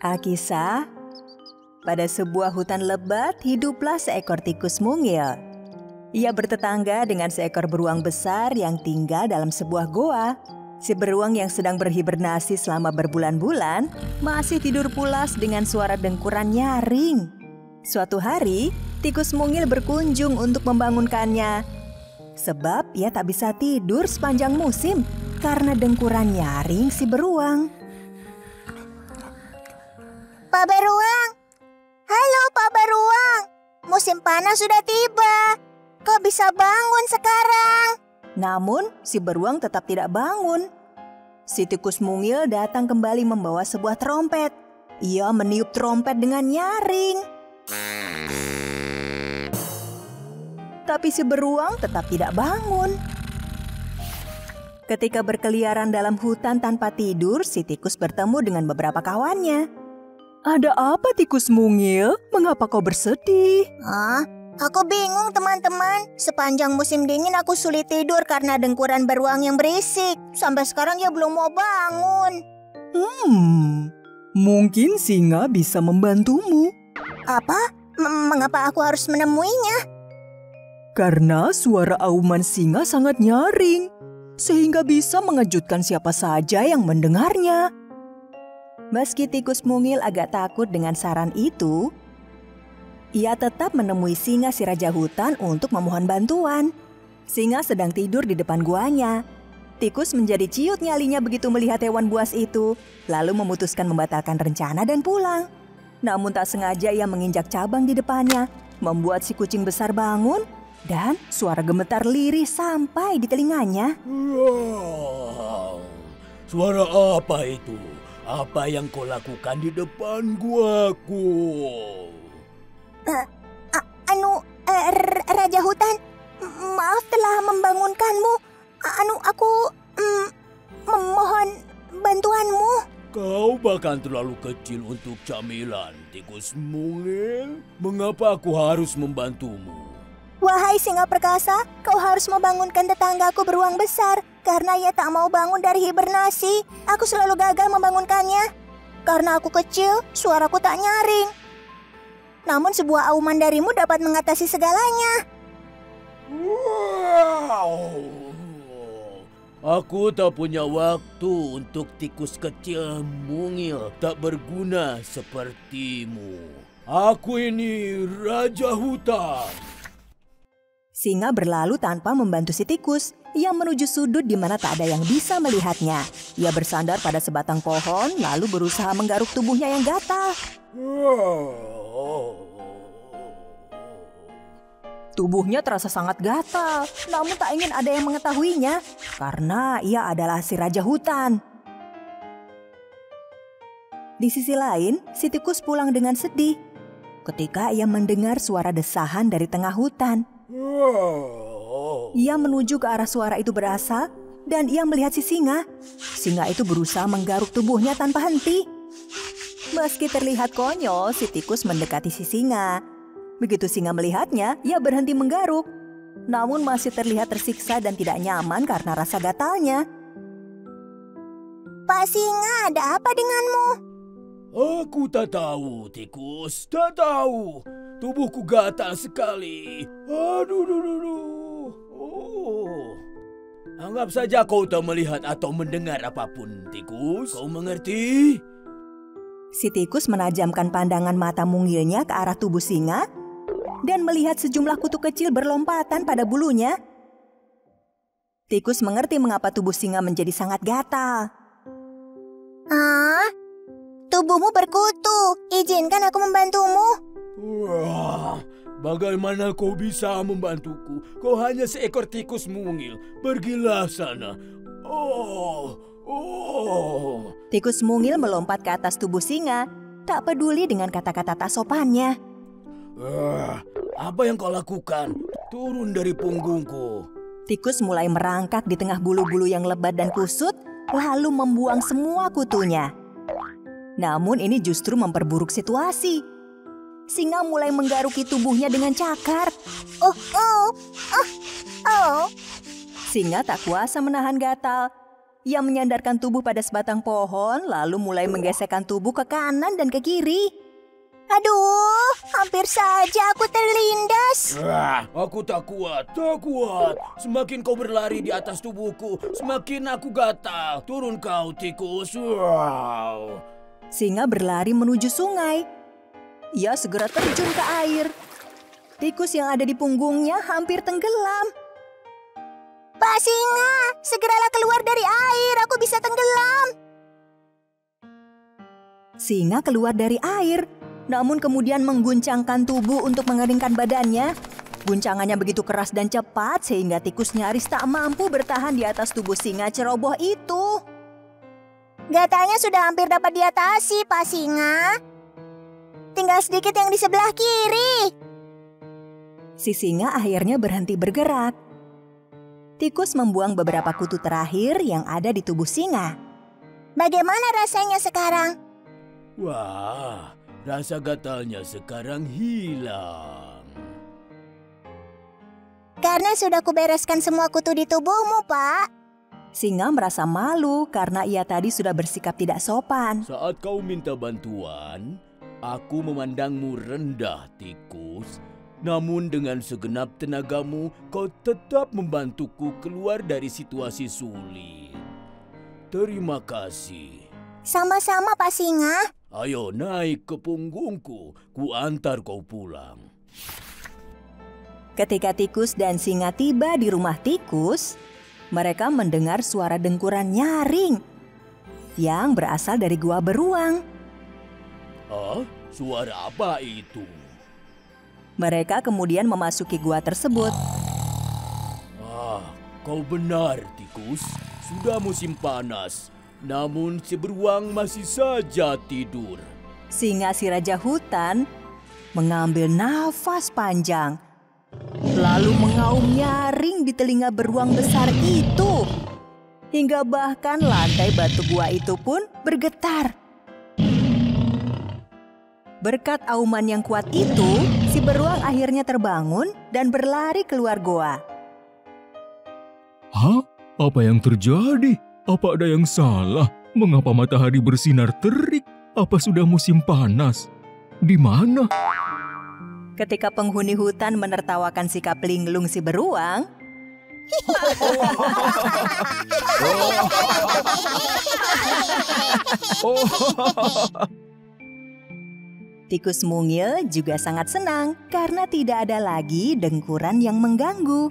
Alkisah, pada sebuah hutan lebat hiduplah seekor tikus mungil. Ia bertetangga dengan seekor beruang besar yang tinggal dalam sebuah goa. Si beruang yang sedang berhibernasi selama berbulan-bulan masih tidur pulas dengan suara dengkuran nyaring. Suatu hari, tikus mungil berkunjung untuk membangunkannya. Sebab ia tak bisa tidur sepanjang musim karena dengkuran nyaring si beruang. Pak Beruang! Halo Pak Beruang! Musim panas sudah tiba. Kau bisa bangun sekarang. Namun, si beruang tetap tidak bangun. Si tikus mungil datang kembali membawa sebuah trompet. Ia meniup trompet dengan nyaring. Tapi si beruang tetap tidak bangun. Ketika berkeliaran dalam hutan tanpa tidur, si tikus bertemu dengan beberapa kawannya. "Ada apa, tikus mungil? Mengapa kau bersedih?" Aku bingung teman-teman. Sepanjang musim dingin aku sulit tidur karena dengkuran beruang yang berisik. Sampai sekarang dia belum mau bangun. Mungkin singa bisa membantumu. Apa? Mengapa aku harus menemuinya? Karena suara auman singa sangat nyaring, sehingga bisa mengejutkan siapa saja yang mendengarnya. Meski tikus mungil agak takut dengan saran itu, ia tetap menemui singa si raja hutan untuk memohon bantuan. Singa sedang tidur di depan guanya. Tikus menjadi ciut nyalinya begitu melihat hewan buas itu, lalu memutuskan membatalkan rencana dan pulang. Namun tak sengaja ia menginjak cabang di depannya, membuat si kucing besar bangun, dan suara gemetar lirih sampai di telinganya. Wow, suara apa itu? Apa yang kau lakukan di depan guaku? Raja hutan, maaf telah membangunkanmu. Aku memohon bantuanmu. Kau bahkan terlalu kecil untuk camilan, tikus mungil. Mengapa aku harus membantumu? Wahai singa perkasa, kau harus membangunkan tetanggaku beruang besar karena ia tak mau bangun dari hibernasi. Aku selalu gagal membangunkannya. Karena aku kecil, suaraku tak nyaring. Namun sebuah auman darimu dapat mengatasi segalanya. Wow. Aku tak punya waktu untuk tikus kecil mungil tak berguna sepertimu. Aku ini Raja Hutan. Singa berlalu tanpa membantu si tikus. Ia menuju sudut di mana tak ada yang bisa melihatnya. Ia bersandar pada sebatang pohon lalu berusaha menggaruk tubuhnya yang gatal. Tubuhnya terasa sangat gatal, namun tak ingin ada yang mengetahuinya karena ia adalah si raja hutan. Di sisi lain, si tikus pulang dengan sedih ketika ia mendengar suara desahan dari tengah hutan. Ia menuju ke arah suara itu berasal dan ia melihat si singa. Singa itu berusaha menggaruk tubuhnya tanpa henti. Meski terlihat konyol, si tikus mendekati si singa. Begitu singa melihatnya, ia berhenti menggaruk. Namun masih terlihat tersiksa dan tidak nyaman karena rasa gatalnya. Pak Singa, ada apa denganmu? Aku tak tahu, tikus. Tak tahu. Tubuhku gatal sekali. Aduh. Anggap saja kau tak melihat atau mendengar apapun, tikus. Kau mengerti? Si tikus menajamkan pandangan mata mungilnya ke arah tubuh singa dan melihat sejumlah kutu kecil berlompatan pada bulunya. Tikus mengerti mengapa tubuh singa menjadi sangat gatal. Tubuhmu berkutu. Izinkan aku membantumu. Wah, bagaimana kau bisa membantuku? Kau hanya seekor tikus mungil. Pergilah sana. Tikus mungil melompat ke atas tubuh singa, tak peduli dengan kata-kata tak sopannya. Apa yang kau lakukan? Turun dari punggungku. Tikus mulai merangkak di tengah bulu-bulu yang lebat dan kusut, lalu membuang semua kutunya. Namun ini justru memperburuk situasi. Singa mulai menggaruki tubuhnya dengan cakar. Singa tak kuasa menahan gatal. Ia menyandarkan tubuh pada sebatang pohon, lalu mulai menggesekkan tubuh ke kanan dan ke kiri. Aduh, hampir saja aku terlindas. Aku tak kuat. Semakin kau berlari di atas tubuhku, semakin aku gatal. Turun kau, tikus. Wow. Singa berlari menuju sungai. Ia segera terjun ke air. Tikus yang ada di punggungnya hampir tenggelam. Pak Singa, segeralah keluar dari air, aku bisa tenggelam. Singa keluar dari air, namun kemudian mengguncangkan tubuh untuk mengeringkan badannya. Guncangannya begitu keras dan cepat sehingga tikus nyaris tak mampu bertahan di atas tubuh singa ceroboh itu. Gatalnya sudah hampir dapat diatasi, Pak Singa. Tinggal sedikit yang di sebelah kiri. Si singa akhirnya berhenti bergerak. Tikus membuang beberapa kutu terakhir yang ada di tubuh singa. Bagaimana rasanya sekarang? Wah, rasa gatalnya sekarang hilang. Karena sudah kubereskan semua kutu di tubuhmu, Pak. Singa merasa malu karena ia tadi sudah bersikap tidak sopan. Saat kau minta bantuan, aku memandangmu rendah, tikus. Namun dengan segenap tenagamu, kau tetap membantuku keluar dari situasi sulit. Terima kasih. Sama-sama, Pak Singa. Ayo naik ke punggungku, ku antar kau pulang. Ketika tikus dan singa tiba di rumah tikus, mereka mendengar suara dengkuran nyaring yang berasal dari gua beruang. Suara apa itu? Mereka kemudian memasuki gua tersebut. Kau benar, tikus. Sudah musim panas, namun si beruang masih saja tidur. Singa si raja hutan mengambil nafas panjang, lalu mengaum nyaring di telinga beruang besar itu. Hingga bahkan lantai batu gua itu pun bergetar. Berkat auman yang kuat itu, si beruang akhirnya terbangun dan berlari keluar goa. Hah? Apa yang terjadi? Apa ada yang salah? Mengapa matahari bersinar terik? Apa sudah musim panas? Di mana? Ketika penghuni hutan menertawakan sikap linglung si beruang, tikus mungil juga sangat senang karena tidak ada lagi dengkuran yang mengganggu.